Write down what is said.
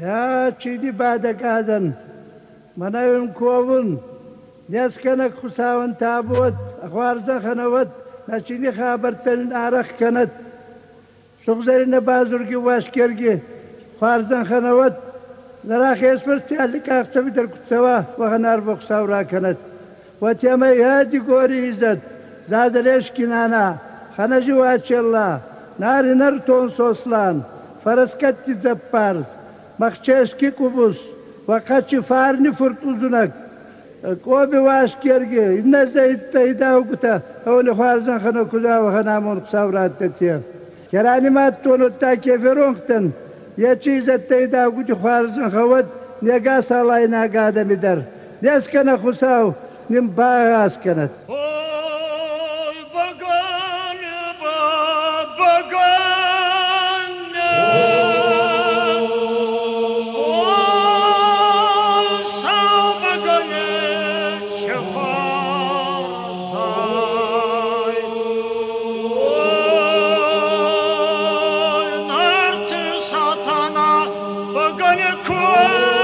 یا چیدی بادەکادن منەوێم کۆبوون دێسکەنە خوساون تابوت خوارزە خەنەوەت نەچینی خابەرتەن ئارەخکەنت شغزەرینە بازورگی واشکێرگی خوارزەن خەنەوەت زەراخی ئێسپەرستی ئەلیکاخچەوی دەرکوچەوە وەغەنار بۆ خوساوراکەنت وەتێمە هادی گۆری عیزەت زادە لێشکی نانا خەنەژی واچێڵا ناری نەر تۆن سۆسلان فەرسکەتی جەپارز مەخچێشکی کوبوس وەقەچی فارنی فرتوزونەک کۆبی واشکێرگی نەزەیت تەیدا و گوتە ئەوە خوارزەن خەنە کوزاوە خەنامۆن خوساورات دەتێ کەرانی مات تۆنۆت تا کێفێرۆنختن یەچی عیزەت تەیدا و گوتی خوارزەن خەوەت نێگا ساڵای ناگادەمی دەر دێسکەنە خوساو نیم باغاسکەنت Gonna cry.